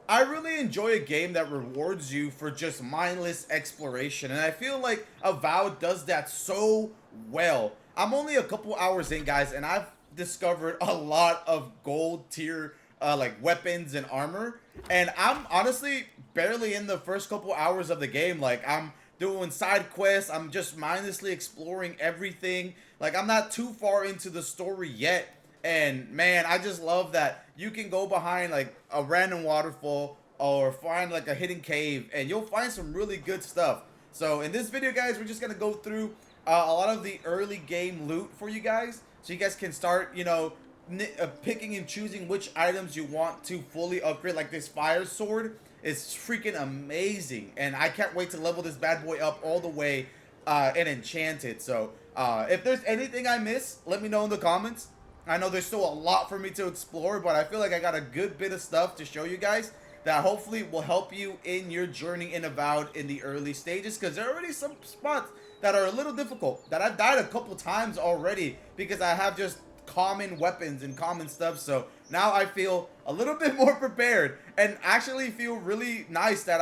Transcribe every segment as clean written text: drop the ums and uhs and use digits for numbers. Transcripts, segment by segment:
I really enjoy a game that rewards you for just mindless exploration, and I feel like Avowed does that so well. I'm only a couple hours in, guys, and I've discovered a lot of gold tier like weapons and armor, and I'm honestly barely in the first couple hours of the game. Like, I'm doing side quests, I'm just mindlessly exploring everything. Like, I'm not too far into the story yet, and man, I just love that you can go behind like a random waterfall or find like a hidden cave, and you'll find some really good stuff. So in this video, guys, we're just gonna go through a lot of the early game loot for you guys, so you guys can start, picking and choosing which items you want to fully upgrade. Like this fire sword is freaking amazing, and I can't wait to level this bad boy up all the way and enchant it. So if there's anything I miss, let me know in the comments. I know there's still a lot for me to explore, but I feel like I got a good bit of stuff to show you guys that hopefully will help you in your journey in Avowed in the early stages, because there are already some spots that are a little difficult, that I've died a couple times already because I have just common weapons and common stuff. So now I feel a little bit more prepared, and actually feel really nice that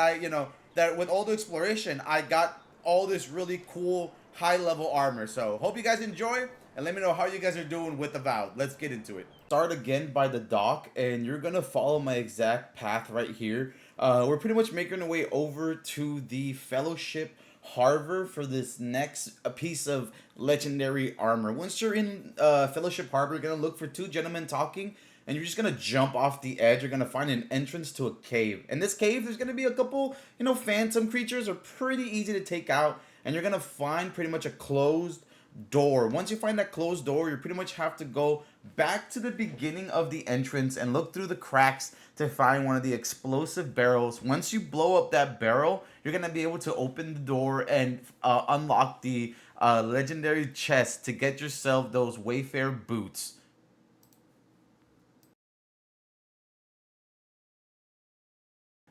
that with all the exploration, I got all this really cool high level armor. So hope you guys enjoy, and let me know how you guys are doing with Avowed. Let's get into it. Start again by the dock, and you're gonna follow my exact path right here. We're pretty much making our way over to the Fellowship Harbor for this next piece of legendary armor. Once you're in Fellowship Harbor, you're gonna look for two gentlemen talking, and you're just gonna jump off the edge. You're gonna find an entrance to a cave. In this cave, there's gonna be a couple, phantom creatures are pretty easy to take out, and you're gonna find pretty much a closed door. Once you find that closed door, you pretty much have to go back to the beginning of the entrance and look through the cracks to find one of the explosive barrels. Once you blow up that barrel, you're gonna be able to open the door and unlock the legendary chest to get yourself those Wayfarer boots.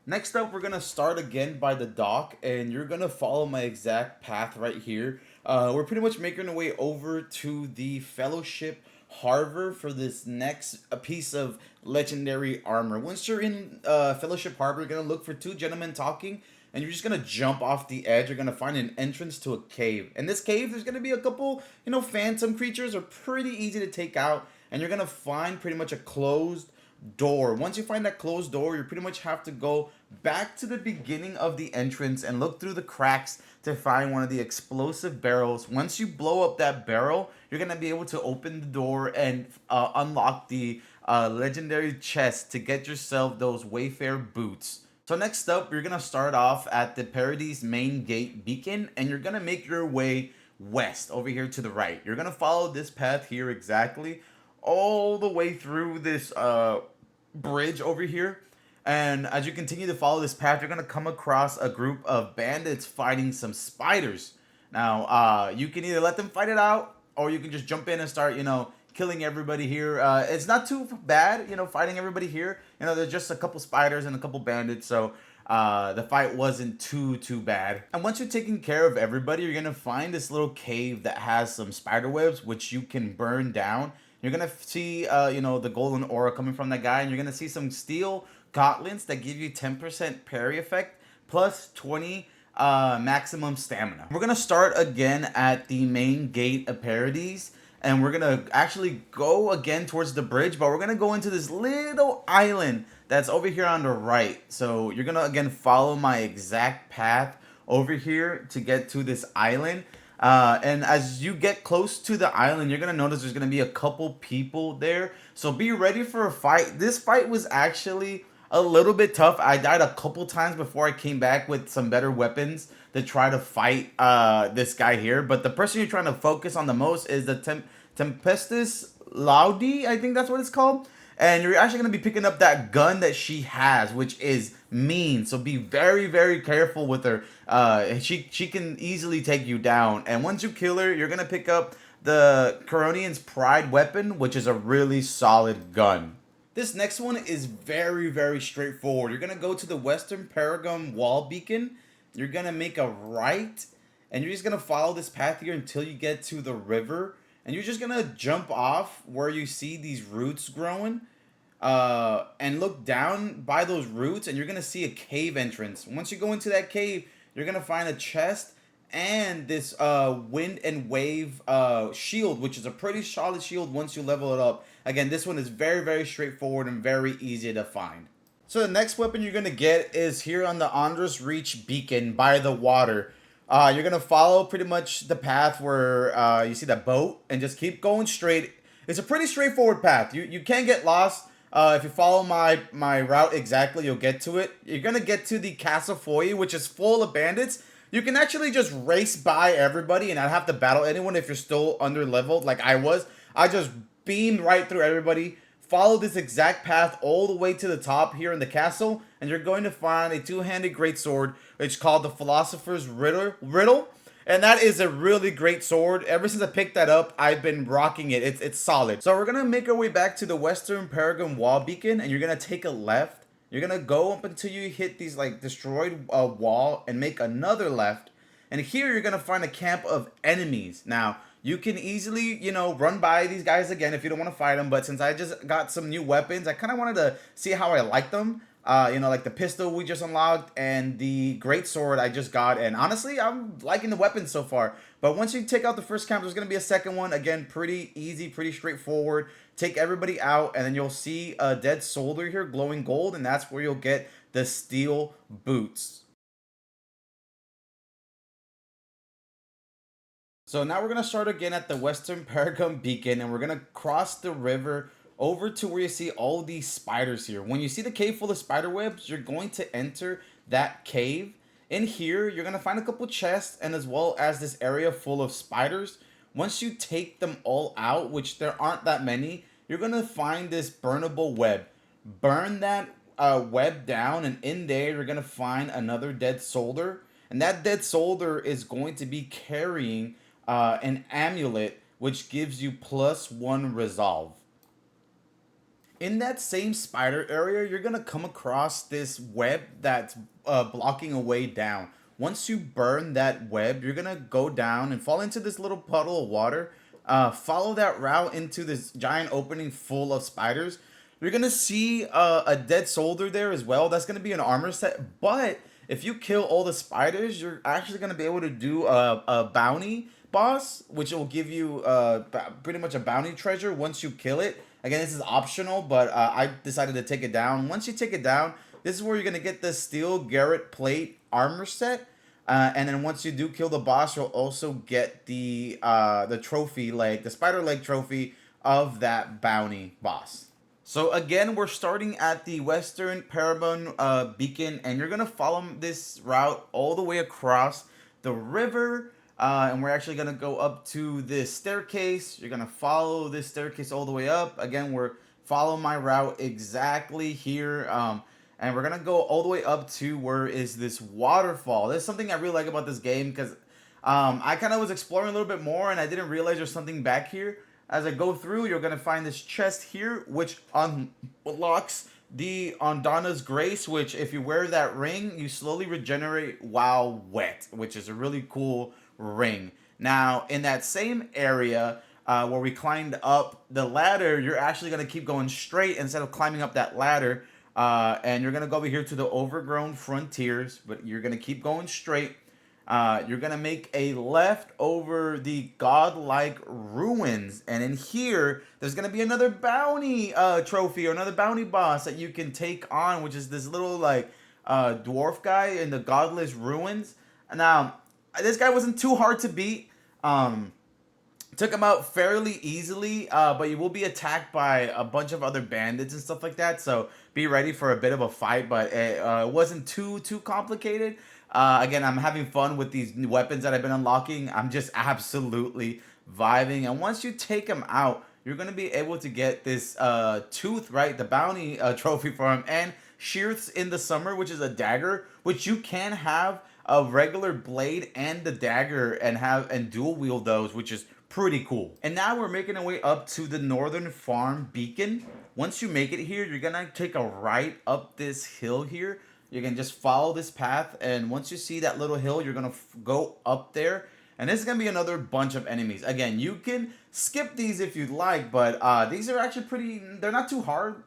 Next up, we're gonna start again by the dock, and you're gonna follow my exact path right here. We're pretty much making our way over to the Fellowship Harbor for this next piece of legendary armor. Once you're in Fellowship Harbor, you're gonna look for two gentlemen talking, and you're just gonna jump off the edge. You're gonna find an entrance to a cave. In this cave, there's gonna be a couple, phantom creatures are pretty easy to take out, and you're gonna find pretty much a closed door. Once you find that closed door, you pretty much have to go back to the beginning of the entrance and look through the cracks to find one of the explosive barrels. Once you blow up that barrel, you're gonna be able to open the door and unlock the legendary chest to get yourself those Wayfarer boots. So next up, you're gonna start off at the Paradise main gate beacon, and you're gonna make your way west over here to the right. You're gonna follow this path here exactly all the way through this bridge over here. And as you continue to follow this path, you're gonna come across a group of bandits fighting some spiders. Now, you can either let them fight it out, or you can just jump in and start, killing everybody here. It's not too bad, fighting everybody here. There's just a couple spiders and a couple bandits, so the fight wasn't too bad. And once you're taking care of everybody, you're gonna find this little cave that has some spider webs, which you can burn down. You're gonna see, the golden aura coming from that guy, and you're gonna see some steel gauntlets that give you 10% parry effect plus 20 maximum stamina. We're gonna start again at the main gate of Paradise, and we're gonna actually go again towards the bridge, but we're gonna go into this little island that's over here on the right. So you're gonna again follow my exact path over here to get to this island. And as you get close to the island, you're gonna notice there's gonna be a couple people there. So be ready for a fight. This fight was actually a little bit tough. I died a couple times before I came back with some better weapons to try to fight this guy here. But the person you're trying to focus on the most is the Tempestus Laudi, I think that's what it's called. And you're actually going to be picking up that gun that she has, which is mean. So be very, very careful with her. She can easily take you down. And once you kill her, you're going to pick up the Coronian's Pride weapon, which is a really solid gun. This next one is very, very straightforward. You're going to go to the Western Paragon Wall Beacon. You're going to make a right. And you're just going to follow this path here until you get to the river. And you're just going to jump off where you see these roots growing. and look down by those roots, and you're gonna see a cave entrance. Once you go into that cave, you're gonna find a chest and this wind and wave shield, which is a pretty solid shield once you level it up. Again, this one is very straightforward and very easy to find. So the next weapon you're gonna get is here on the Andros Reach beacon by the water. You're gonna follow pretty much the path where you see that boat and just keep going straight. It's a pretty straightforward path. You can't get lost. If you follow my route exactly, you'll get to it. You're gonna get to the Castle Foyer, which is full of bandits. You can actually just race by everybody and not have to battle anyone if you're still under leveled like I was. I just beamed right through everybody. Follow this exact path all the way to the top here in the castle, and you're going to find a two-handed greatsword, which is called the Philosopher's Riddle. And that is a really great sword. Ever since I picked that up, I've been rocking it. It's solid. So we're gonna make our way back to the Western Paragon Wall Beacon, and you're gonna take a left. You're gonna go up until you hit these like destroyed wall and make another left. And here you're gonna find a camp of enemies. Now, you can easily, run by these guys again if you don't want to fight them. But since I just got some new weapons, I kind of wanted to see how I like them. Like the pistol we just unlocked and the great sword I just got. And honestly, I'm liking the weapons so far. But once you take out the first camp, there's going to be a second one. Again, pretty easy, pretty straightforward. Take everybody out, and then you'll see a dead soldier here, glowing gold. And that's where you'll get the steel boots. So now we're going to start again at the Western Paragon Beacon, and we're going to cross the river over to where you see all these spiders here. When you see the cave full of spider webs, you're going to enter that cave. In here, you're going to find a couple chests and as well as this area full of spiders. Once you take them all out, which there aren't that many, you're going to find this burnable web. Burn that web down, and in there, you're going to find another dead soldier. And that dead soldier is going to be carrying an amulet, which gives you +1 resolve. In that same spider area, you're gonna come across this web that's blocking a way down. Once you burn that web, you're gonna go down and fall into this little puddle of water. Follow that route into this giant opening full of spiders. You're gonna see a dead soldier there as well. That's gonna be an armor set. But if you kill all the spiders, you're actually gonna be able to do a bounty boss, which will give you pretty much a bounty treasure once you kill it. Again, this is optional, but I decided to take it down. Once you take it down, this is where you're going to get the steel Garrett plate armor set. And then once you do kill the boss, you'll also get the trophy leg, the spider leg trophy of that bounty boss. So again, we're starting at the Western Paragon Beacon, and you're going to follow this route all the way across the river. And we're actually going to go up to this staircase. You're going to follow this staircase all the way up. Again, we're following my route exactly here. And we're going to go all the way up to where is this waterfall. There's something I really like about this game because I kind of was exploring a little bit more and I didn't realize there's something back here. As I go through, you're going to find this chest here, which unlocks the Ondana's Grace, which if you wear that ring, you slowly regenerate while wet, which is a really cool ring. Now, in that same area where we climbed up the ladder, you're actually going to keep going straight instead of climbing up that ladder. And you're going to go over here to the Overgrown Frontiers, but you're going to keep going straight. You're going to make a left over the Godlike Ruins. And in here, there's going to be another bounty trophy or another bounty boss that you can take on, which is this little like dwarf guy in the Godless Ruins. Now, this guy wasn't too hard to beat. Took him out fairly easily, but you will be attacked by a bunch of other bandits and stuff like that. So be ready for a bit of a fight, but it wasn't too complicated. Again, I'm having fun with these new weapons that I've been unlocking. I'm just absolutely vibing. And once you take him out, you're going to be able to get this tooth, right? The bounty trophy for him. And Shearths in the Summer, which is a dagger, which you can have a regular blade and the dagger and dual wield those, which is pretty cool. And now we're making our way up to the Northern Farm Beacon. Once you make it here, you're gonna take a right up this hill here. You can just follow this path, and once you see that little hill, you're gonna go up there. And this is going to be another bunch of enemies. Again, you can skip these if you'd like, but these are actually pretty, they're not too hard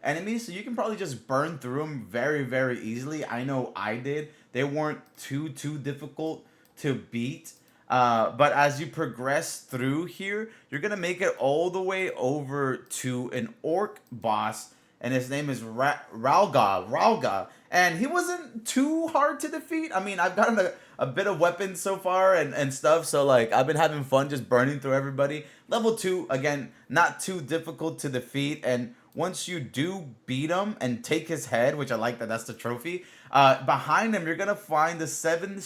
enemies, so you can probably just burn through them very, very easily. I know I did. They weren't too difficult to beat. But as you progress through here, you're gonna make it all the way over to an orc boss, and his name is Ralga. And he wasn't too hard to defeat. I mean, I've gotten a bit of weapons so far and stuff, so like I've been having fun just burning through everybody. Level 2, again, not too difficult to defeat, and once you do beat him and take his head, which I like that's the trophy, behind him you're gonna find the 7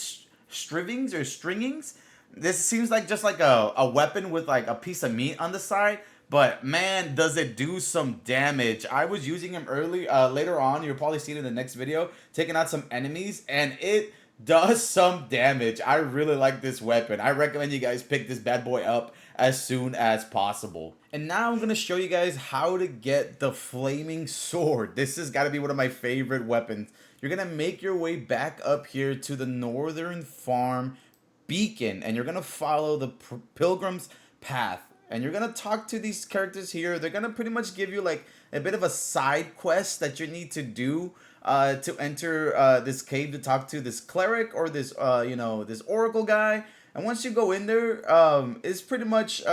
strivings or stringings. This seems like just like a weapon with like a piece of meat on the side, but man, does it do some damage. I was using him later on, you'll probably see it in the next video, taking out some enemies, and it does some damage. I really like this weapon. I recommend you guys pick this bad boy up as soon as possible. And now I'm going to show you guys how to get the flaming sword. This has got to be one of my favorite weapons. You're going to make your way back up here to the northern farm beacon, and you're going to follow the pilgrim's path. And you're going to talk to these characters here. They're going to pretty much give you like a bit of a side quest that you need to do to enter this cave to talk to this cleric or this, this oracle guy. And once you go in there, it's pretty much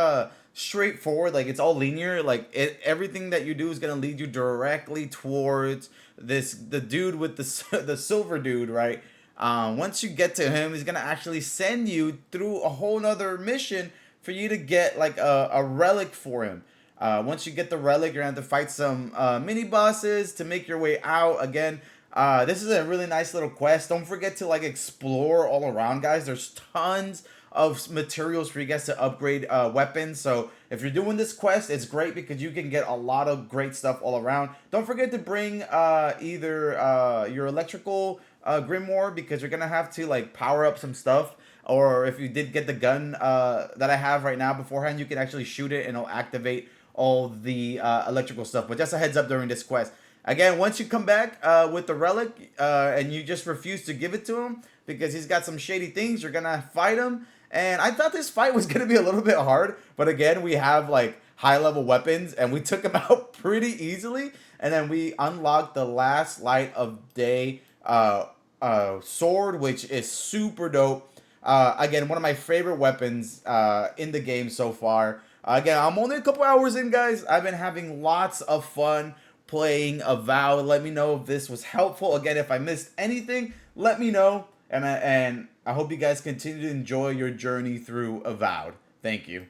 straightforward. Like, it's all linear. Like, everything that you do is going to lead you directly towards the dude with the silver dude, right? Once you get to him, he's going to actually send you through a whole nother mission for you to get like a relic for him. Once you get the relic, you're going to have to fight some mini bosses to make your way out. Again, this is a really nice little quest. Don't forget to like explore all around, guys. There's tons of materials for you guys to upgrade weapons. So if you're doing this quest, it's great because you can get a lot of great stuff all around. Don't forget to bring either your electrical grimoire, because you're gonna have to like power up some stuff, or if you did get the gun that I have right now beforehand, you can actually shoot it and it'll activate all the electrical stuff. But just a heads up during this quest. Again, once you come back with the relic and you just refuse to give it to him because he's got some shady things, you're gonna fight him. And I thought this fight was gonna be a little bit hard, but again, we have like high level weapons and we took him out pretty easily. And then we unlocked the last light of day sword, which is super dope. Again, one of my favorite weapons in the game so far. Again, I'm only a couple hours in, guys. I've been having lots of fun playing Avowed. Let me know if this was helpful. Again, if I missed anything, let me know. And I hope you guys continue to enjoy your journey through Avowed. Thank you.